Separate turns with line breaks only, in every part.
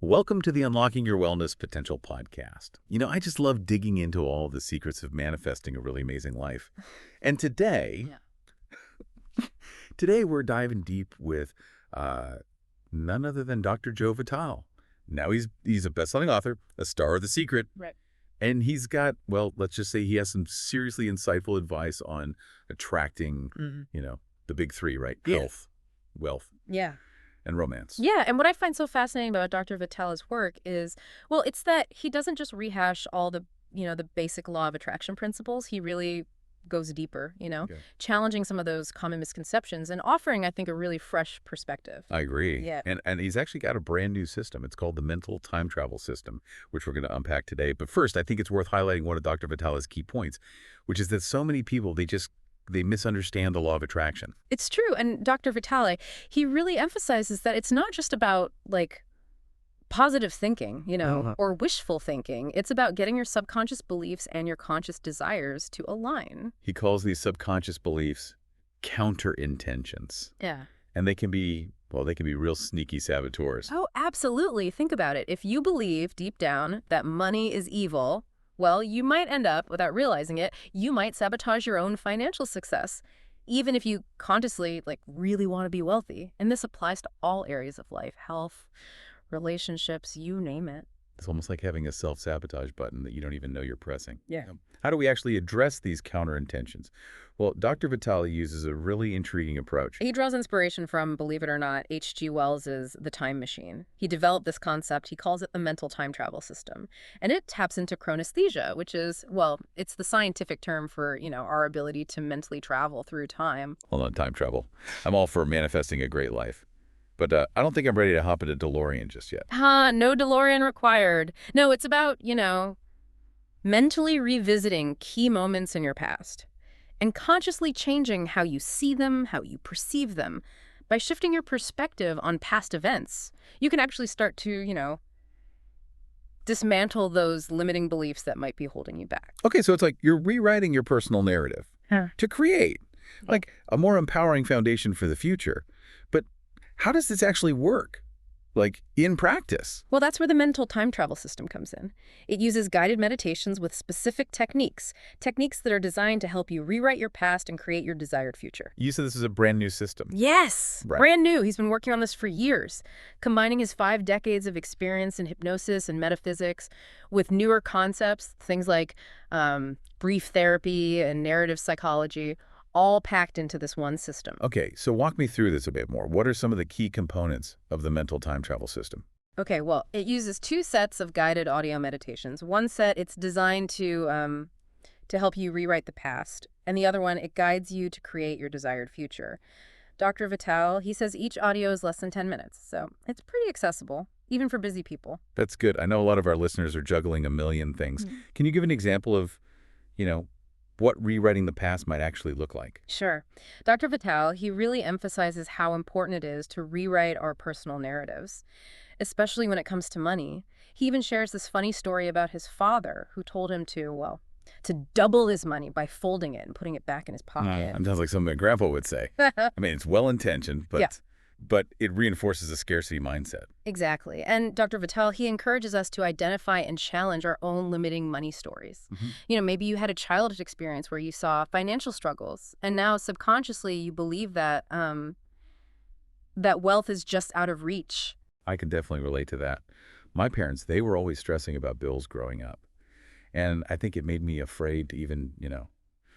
Welcome to the Unlocking Your Wellness Potential podcast. I just love digging into all the secrets of manifesting a really amazing life. And today,
Yeah.
today we're diving deep with uh, none other than Dr. Joe Vitale. Now he's a best-selling author, a star of The Secret,
Right.
and he's got, well, let's just say he has some seriously insightful advice on attracting,
hmm
the big three, right?
Yeah.
Health, wealth,
Yeah.
and romance.
Yeah. And what I find so fascinating about Dr. Vitale's work is, well, it's that he doesn't just rehash all the basic law of attraction principles. He really goes deeper,
Okay.
challenging some of those common misconceptions and offering, I think, a really fresh perspective.
I agree.
Yeah.
And he's actually got a brand new system. It's called the mental time travel system, which we're going to unpack today. But first, I think it's worth highlighting one of Dr. Vitale's key points, which is that so many people, they misunderstand the law of attraction.
It's true. And Dr. Vitale, he really emphasizes that it's not just about positive thinking, or wishful thinking. It's about getting your subconscious beliefs and your conscious desires to align.
He calls these subconscious beliefs counter intentions.
Yeah.
And they can be real sneaky saboteurs.
Oh, absolutely. Think about it. If you believe deep down that money is evil, well, you might end up, without realizing it, you might sabotage your own financial success, even if you consciously, really want to be wealthy. And this applies to all areas of life, health, relationships, you name it.
It's almost like having a self-sabotage button that you don't even know you're pressing.
Yeah.
How do we actually address these counter intentions? Well, Dr. Vitale uses a really intriguing approach.
He draws inspiration from, believe it or not, H.G. Wells's The Time Machine. He developed this concept. He calls it the mental time travel system. And it taps into chronesthesia, which is, well, it's the scientific term for, our ability to mentally travel through time.
Hold on, time travel. I'm all for manifesting a great life. But I don't think I'm ready to hop into DeLorean just yet.
No DeLorean required. No, it's about, mentally revisiting key moments in your past and consciously changing how you see them, how you perceive them. By shifting your perspective on past events, you can actually start to, dismantle those limiting beliefs that might be holding you back.
Okay, so it's like you're rewriting your personal narrative to create like a more empowering foundation for the future. But how does this actually work? Like in practice?
Well, that's where the mental time travel system comes in. It uses guided meditations with specific techniques that are designed to help you rewrite your past and create your desired future.
You said this is a brand new system.
Yes,
Right.
brand new. He's been working on this for years, combining his 5 decades of experience in hypnosis and metaphysics with newer concepts, things like brief therapy and narrative psychology, all packed into this one system.
Okay, so walk me through this a bit more. What are some of the key components of the mental time travel system?
Okay, well, it uses 2 sets of guided audio meditations. One set, it's designed to help you rewrite the past, and the other one, it guides you to create your desired future. Dr. Vitale, he says each audio is less than 10 minutes, so it's pretty accessible, even for busy people.
That's good. I know a lot of our listeners are juggling a million things. Can you give an example of, what rewriting the past might actually look like?
Sure. Dr. Vitale, he really emphasizes how important it is to rewrite our personal narratives, especially when it comes to money. He even shares this funny story about his father who told him to double his money by folding it and putting it back in his pocket.
That sounds like something my grandpa would say. I mean, it's well-intentioned,
Yeah.
but it reinforces a scarcity mindset.
Exactly. And Dr. Vitale, he encourages us to identify and challenge our own limiting money stories. Maybe you had a childhood experience where you saw financial struggles, and now subconsciously you believe that that wealth is just out of reach.
I can definitely relate to that. My parents, they were always stressing about bills growing up. And I think it made me afraid to even,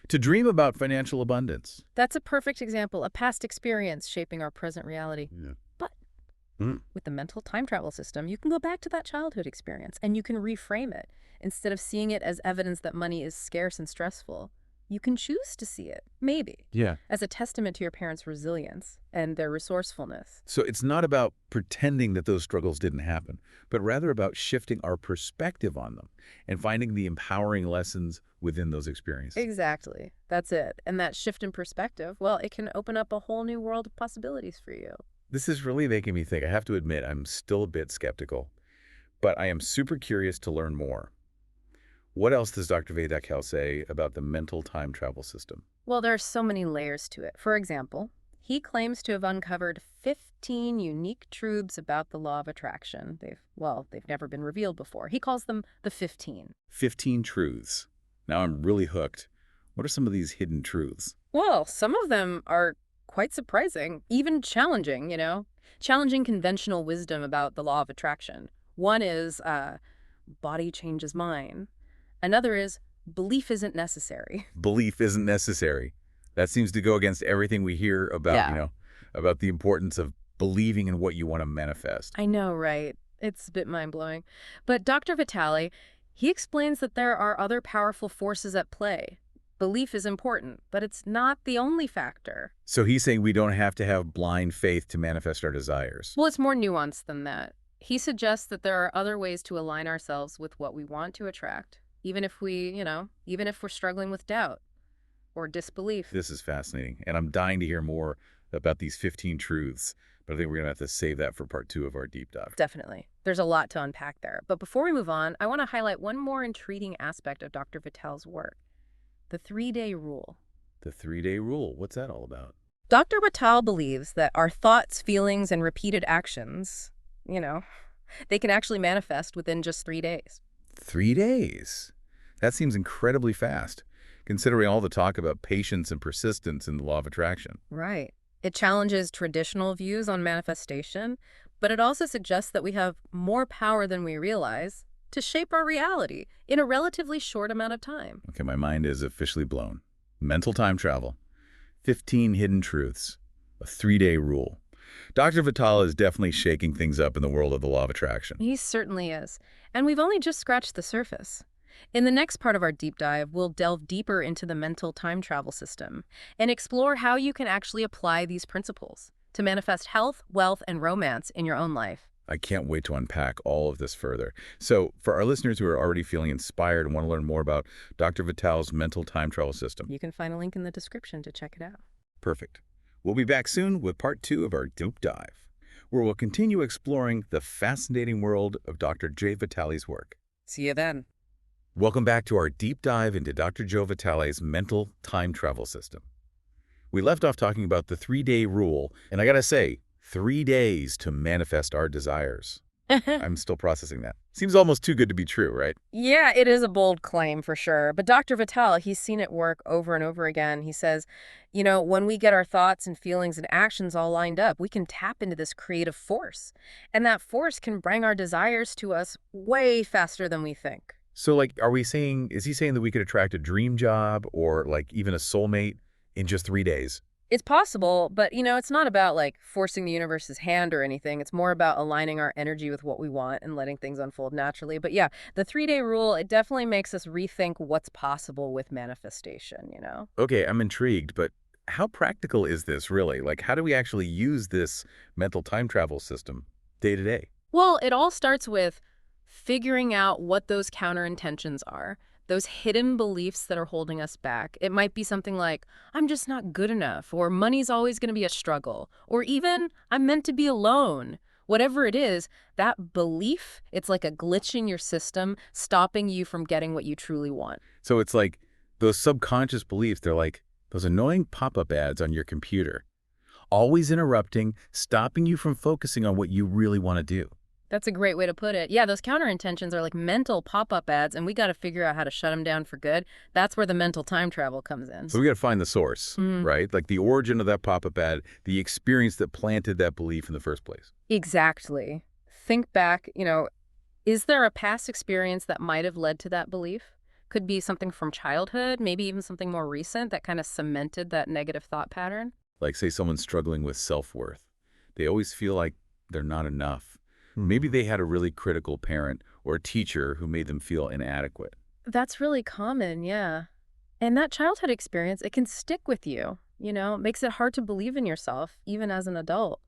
to dream about financial abundance.
That's a perfect example, a past experience shaping our present reality.
Yeah.
But
Mm.
with the mental time travel system, you can go back to that childhood experience and you can reframe it. Instead of seeing it as evidence that money is scarce and stressful, you can choose to see it, maybe,
Yeah.
as a testament to your parents' resilience and their resourcefulness.
So it's not about pretending that those struggles didn't happen, but rather about shifting our perspective on them and finding the empowering lessons within those experiences.
Exactly. That's it. And that shift in perspective, well, it can open up a whole new world of possibilities for you.
This is really making me think. I have to admit, I'm still a bit skeptical, but I am super curious to learn more. What else does Dr. Vitale say about the mental time travel system?
Well, there are so many layers to it. For example, He claims to have uncovered 15 unique truths about the law of attraction. They've never been revealed before. He calls them the 15.
15 truths. Now I'm really hooked. What are some of these hidden truths?
Well, some of them are quite surprising, even challenging, challenging conventional wisdom about the law of attraction. One is body changes mind. Another is belief isn't necessary.
Belief isn't necessary. That seems to go against everything we hear about,
Yeah,
about the importance of believing in what you want to manifest.
I know, right? It's a bit mind-blowing. But Dr. Vitale, he explains that there are other powerful forces at play. Belief is important, but it's not the only factor.
So he's saying we don't have to have blind faith to manifest our desires.
Well, it's more nuanced than that. He suggests that there are other ways to align ourselves with what we want to attract, even if we're struggling with doubt or disbelief.
This is fascinating, and I'm dying to hear more about these 15 truths, but I think we're going to have to save that for part 2 of our deep dive.
Definitely. There's a lot to unpack there. But before we move on, I want to highlight one more intriguing aspect of Dr. Vitale's work, the 3-day rule.
The 3-day rule, what's that all about?
Dr. Vitale believes that our thoughts, feelings, and repeated actions, they can actually manifest within just 3 days.
3 days? That seems incredibly fast, considering all the talk about patience and persistence in the law of attraction.
Right. It challenges traditional views on manifestation, but it also suggests that we have more power than we realize to shape our reality in a relatively short amount of time.
Okay, my mind is officially blown. Mental time travel, 15 hidden truths, a 3-day rule. Dr. Vitale is definitely shaking things up in the world of the law of attraction.
He certainly is. And we've only just scratched the surface. In the next part of our deep dive, we'll delve deeper into the mental time travel system and explore how you can actually apply these principles to manifest health, wealth, and romance in your own life.
I can't wait to unpack all of this further. So, for our listeners who are already feeling inspired and want to learn more about Dr. Vitale's mental time travel system,
You can find a link in the description to check it out.
perfect. We'll be back soon with part 2 of our deep dive, where we'll continue exploring the fascinating world of Dr. J. Vitale's work.
See you then.
Welcome back to our deep dive into Dr. Joe Vitale's mental time travel system. We left off talking about the 3-day rule, and I gotta say, 3 days to manifest our desires. I'm still processing that. Seems almost too good to be true, right?
Yeah, it is a bold claim for sure. But Dr. Vitale, he's seen it work over and over again. He says, when we get our thoughts and feelings and actions all lined up, we can tap into this creative force. And that force can bring our desires to us way faster than we think.
So, is he saying that we could attract a dream job or, even a soulmate in just 3 days?
It's possible, but, it's not about, forcing the universe's hand or anything. It's more about aligning our energy with what we want and letting things unfold naturally. But yeah, the 3-day rule, it definitely makes us rethink what's possible with manifestation.
Okay, I'm intrigued, but how practical is this really? How do we actually use this mental time travel system day to day?
Well, it all starts with figuring out what those counterintentions are, those hidden beliefs that are holding us back. It might be something like, I'm just not good enough, or money's always going to be a struggle, or even, I'm meant to be alone. Whatever it is, that belief, it's like a glitch in your system, stopping you from getting what you truly want.
So it's like those subconscious beliefs, they're like those annoying pop-up ads on your computer, always interrupting, stopping you from focusing on what you really want to do.
That's a great way to put it. Yeah, those counterintentions are like mental pop-up ads, and we got to figure out how to shut them down for good. That's where the mental time travel comes in.
So we got to find the source, right? Like the origin of that pop-up ad, the experience that planted that belief in the first place.
Exactly. Think back, is there a past experience that might have led to that belief? Could be something from childhood, maybe even something more recent that kind of cemented that negative thought pattern.
Like, say someone's struggling with self-worth. They always feel like they're not enough. Maybe they had a really critical parent or a teacher who made them feel inadequate.
That's really common, yeah. And that childhood experience, it can stick with you, It makes it hard to believe in yourself, even as an adult.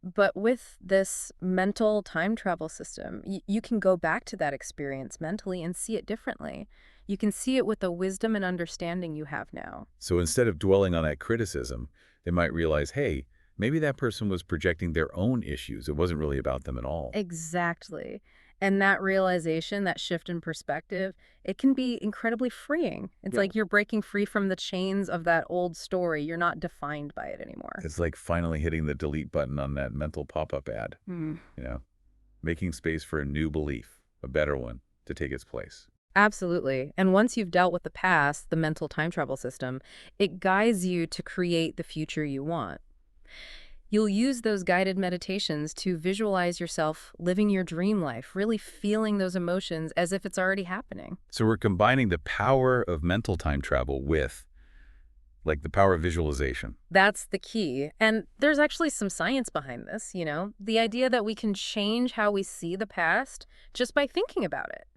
But with this mental time travel system, you can go back to that experience mentally and see it differently. You can see it with the wisdom and understanding you have now.
So instead of dwelling on that criticism, they might realize, hey, maybe that person was projecting their own issues. It wasn't really about them at all.
Exactly. And that realization, that shift in perspective, it can be incredibly freeing. It's
Yeah.
like you're breaking free from the chains of that old story. You're not defined by it anymore.
It's like finally hitting the delete button on that mental pop-up ad,
Hmm.
you know, making space for a new belief, a better one, to take its place.
Absolutely. And once you've dealt with the past, the mental time travel system, it guides you to create the future you want. You'll use those guided meditations to visualize yourself living your dream life, really feeling those emotions as if it's already happening.
So we're combining the power of mental time travel with, like, the power of visualization.
That's the key. And there's actually some science behind this, the idea that we can change how we see the past just by thinking about it.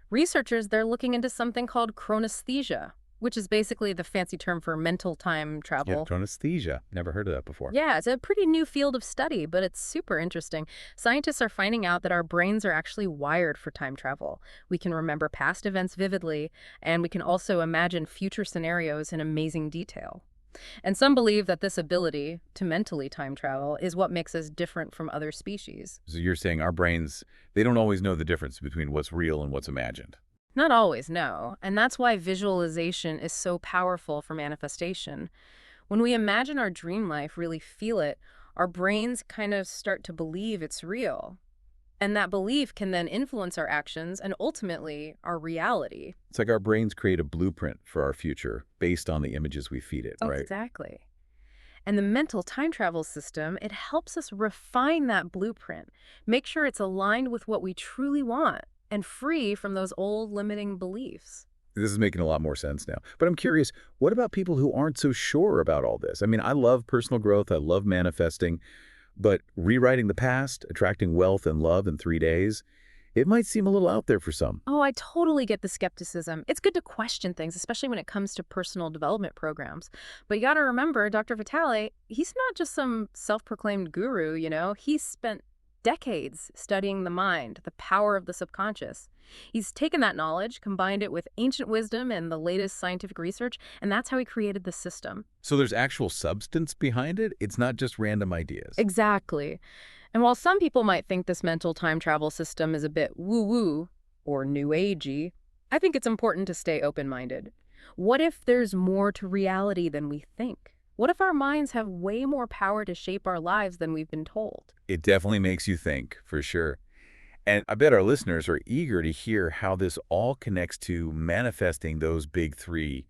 Researchers, they're looking into something called chronesthesia, which is basically the fancy term for mental time
Yeah,
travel.
chronesthesia. Never heard of that before.
Yeah, it's a pretty new field of study, but it's super interesting. Scientists are finding out that our brains are actually wired for time travel. We can remember past events vividly, and we can also imagine future scenarios in amazing detail. And some believe that this ability to mentally time travel is what makes us different from other species.
So you're saying our brains, they don't always know the difference between what's real and what's imagined.
Not always, no. And that's why visualization is so powerful for manifestation. When we imagine our dream life, really feel it, our brains kind of start to believe it's real. And that belief can then influence our actions and ultimately our reality.
It's like our brains create a blueprint for our future based on the images we feed it,
Oh,
right?
exactly. And the mental time travel system, it helps us refine that blueprint, make sure it's aligned with what we truly want and free from those old limiting beliefs.
This is making a lot more sense now. But I'm curious, what about people who aren't so sure about all this? I mean, I love personal growth, I love manifesting, but rewriting the past, attracting wealth and love in 3 days, it might seem a little out there for some.
Oh, I totally get the skepticism. It's good to question things, especially when it comes to personal development programs. But you got to remember, Dr. Vitale, he's not just some self-proclaimed guru. He's spent decades studying the mind, the power of the subconscious. He's taken that knowledge, combined it with ancient wisdom and the latest scientific research, and that's how he created the system.
So there's actual substance behind it? It's not just random ideas.
Exactly. And while some people might think this mental time travel system is a bit woo-woo or new agey, I think it's important to stay open-minded. What if there's more to reality than we think? What if our minds have way more power to shape our lives than we've been told?
It definitely makes you think, for sure. And I bet our listeners are eager to hear how this all connects to manifesting those big three: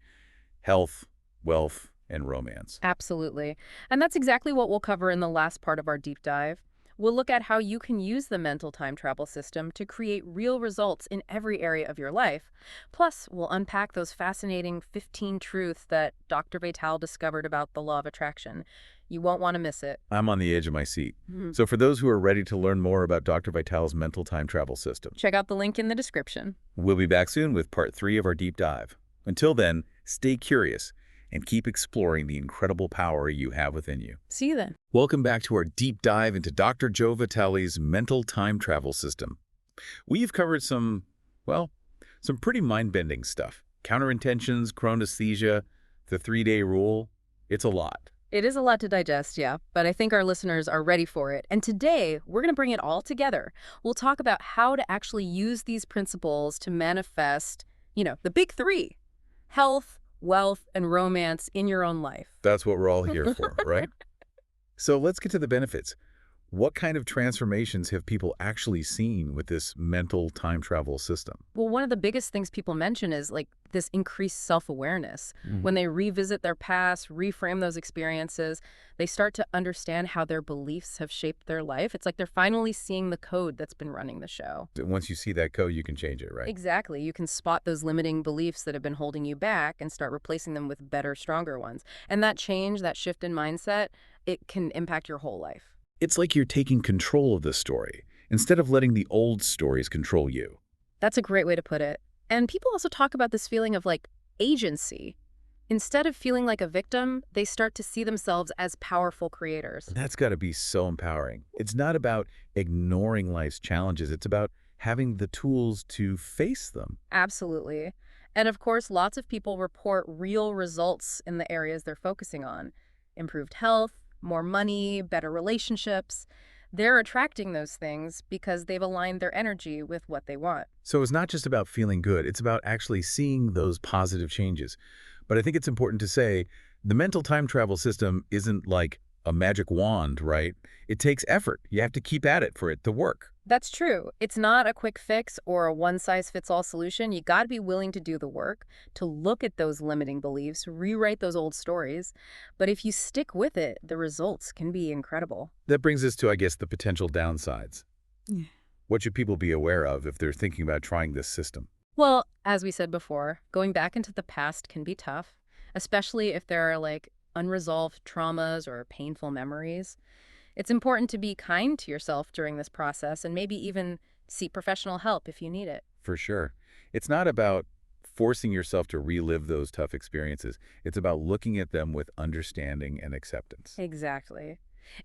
health, wealth, and romance.
Absolutely. And that's exactly what we'll cover in the last part of our deep dive. We'll look at how you can use the mental time travel system to create real results in every area of your life. Plus, we'll unpack those fascinating 15 truths that Dr. Vitale discovered about the law of attraction. You won't want to miss it.
I'm on the edge of my seat.
Mhm.
So for those who are ready to learn more about Dr. Vitale's mental time travel system,
Check out the link in the description.
we'll be back soon with part 3 of our deep dive. Until then, stay curious and keep exploring the incredible power you have within you.
See you then.
Welcome back to our deep dive into Dr. Joe Vitale's mental time travel system. We've covered some pretty mind-bending stuff. Counterintentions, chronesthesia, the 3-day rule. It's a lot.
It is a lot to digest, yeah, but I think our listeners are ready for it. And today, we're going to bring it all together. We'll talk about how to actually use these principles to manifest, the big three: health, wealth, and romance in your own life.
That's what we're all here for, right? So let's get to the benefits. What kind of transformations have people actually seen with this mental time travel system?
Well, one of the biggest things people mention is like this increased self-awareness. When they revisit their past, reframe those experiences, they start to understand how their beliefs have shaped their life. It's like they're finally seeing the code that's been running the show.
Once you see that code, you can change it, right?
Exactly. You can spot those limiting beliefs that have been holding you back and start replacing them with better, stronger ones. And that change, that shift in mindset, it can impact your whole life.
It's like you're taking control of the story instead of letting the old stories control you.
That's a great way to put it. And people also talk about this feeling of like agency. Instead of feeling like a victim, they start to see themselves as powerful creators.
That's got to be so empowering. It's not about ignoring life's challenges. It's about having the tools to face them.
Absolutely. And of course, lots of people report real results in the areas they're focusing on: improved health, more money, better relationships. They're attracting those things because they've aligned their energy with what they want.
So it's not just about feeling good, it's about actually seeing those positive changes. But I think it's important to say the mental time travel system isn't like a magic wand, right? It takes effort. You have to keep at it for it to work.
That's true. It's not a quick fix or a one-size-fits-all solution. You got to be willing to do the work, to look at those limiting beliefs, rewrite those old stories. But if you stick with it, the results can be incredible.
That brings us to, I guess, the potential downsides.
Yeah.
What should people be aware of if they're thinking about trying this system?
Well, as we said before, going back into the past can be tough, especially if there are like unresolved traumas or painful memories. It's important to be kind to yourself during this process and maybe even seek professional help if you need it.
For sure. It's not about forcing yourself to relive those tough experiences. It's about looking at them with understanding and acceptance.
Exactly.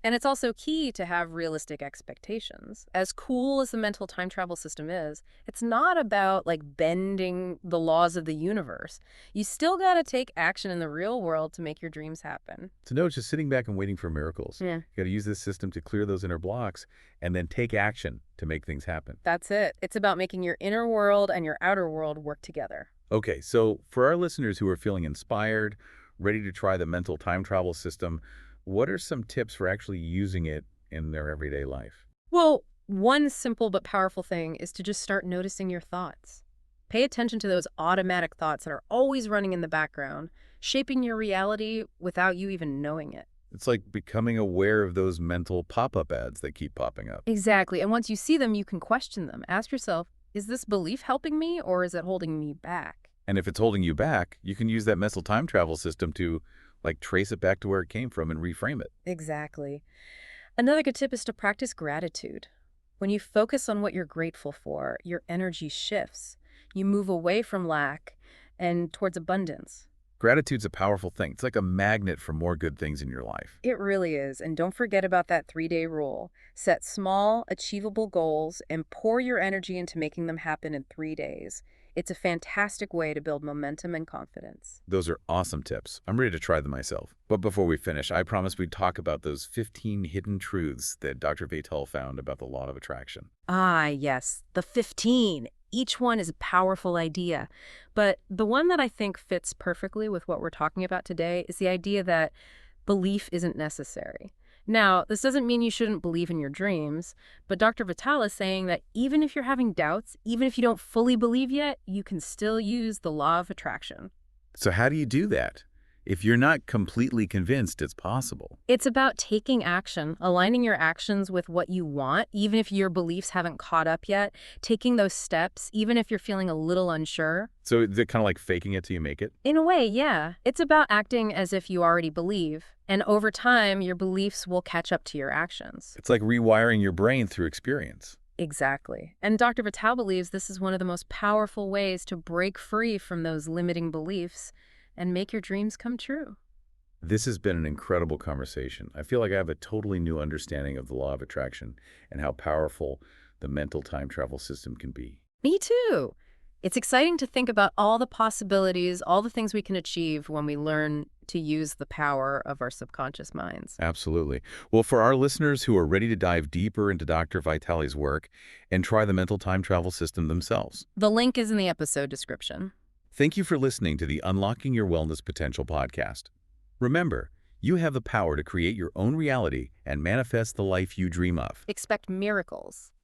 And it's also key to have realistic expectations. As cool as the mental time travel system is, it's not about like bending the laws of the universe. You still got to take action in the real world to make your dreams happen.
So no, it's just sitting back and waiting for miracles.
Yeah.
You got to use this system to clear those inner blocks and then take action to make things happen.
That's it. It's about making your inner world and your outer world work together.
Okay, so for our listeners who are feeling inspired, ready to try the mental time travel system, what are some tips for actually using it in their everyday life?
Well, one simple but powerful thing is to just start noticing your thoughts. Pay attention to those automatic thoughts that are always running in the background, shaping your reality without you even knowing it.
It's like becoming aware of those mental pop-up ads that keep popping up.
Exactly. And once you see them, you can question them. Ask yourself, is this belief helping me or is it holding me back?
And if it's holding you back, you can use that mental time travel system to trace it back to where it came from and reframe it.
Exactly. Another good tip is to practice gratitude. When you focus on what you're grateful for, your energy shifts. You move away from lack and towards abundance.
Gratitude's a powerful thing. It's like a magnet for more good things in your life.
It really is. And don't forget about that 3-day rule. Set small, achievable goals and pour your energy into making them happen in 3 days. It's a fantastic way to build momentum and confidence.
Those are awesome tips. I'm ready to try them myself. But before we finish, I promised we'd talk about those 15 hidden truths that Dr. Vitale found about the law of attraction.
Ah, yes, the 15. Each one is a powerful idea. But the one that I think fits perfectly with what we're talking about today is the idea that belief isn't necessary. Now, this doesn't mean you shouldn't believe in your dreams, but Dr. Vitale is saying that even if you're having doubts, even if you don't fully believe yet, you can still use the law of attraction.
So how do you do that? If you're not completely convinced it's possible.
It's about taking action, aligning your actions with what you want, even if your beliefs haven't caught up yet, taking those steps, even if you're feeling a little unsure.
So is it kind of like faking it till you make it?
In a way, yeah. It's about acting as if you already believe, and over time, your beliefs will catch up to your actions.
It's like rewiring your brain through experience.
Exactly. And Dr. Vitale believes this is one of the most powerful ways to break free from those limiting beliefs and make your dreams come true.
This has been an incredible conversation. I feel like I have a totally new understanding of the law of attraction and how powerful the mental time travel system can be.
Me too. It's exciting to think about all the possibilities, all the things we can achieve when we learn to use the power of our subconscious minds.
Absolutely. Well, for our listeners who are ready to dive deeper into Dr. Vitale's work and try the mental time travel system themselves,
The link is in the episode description.
thank you for listening to the Unlocking Your Wellness Potential podcast. Remember, you have the power to create your own reality and manifest the life you dream of.
Expect miracles.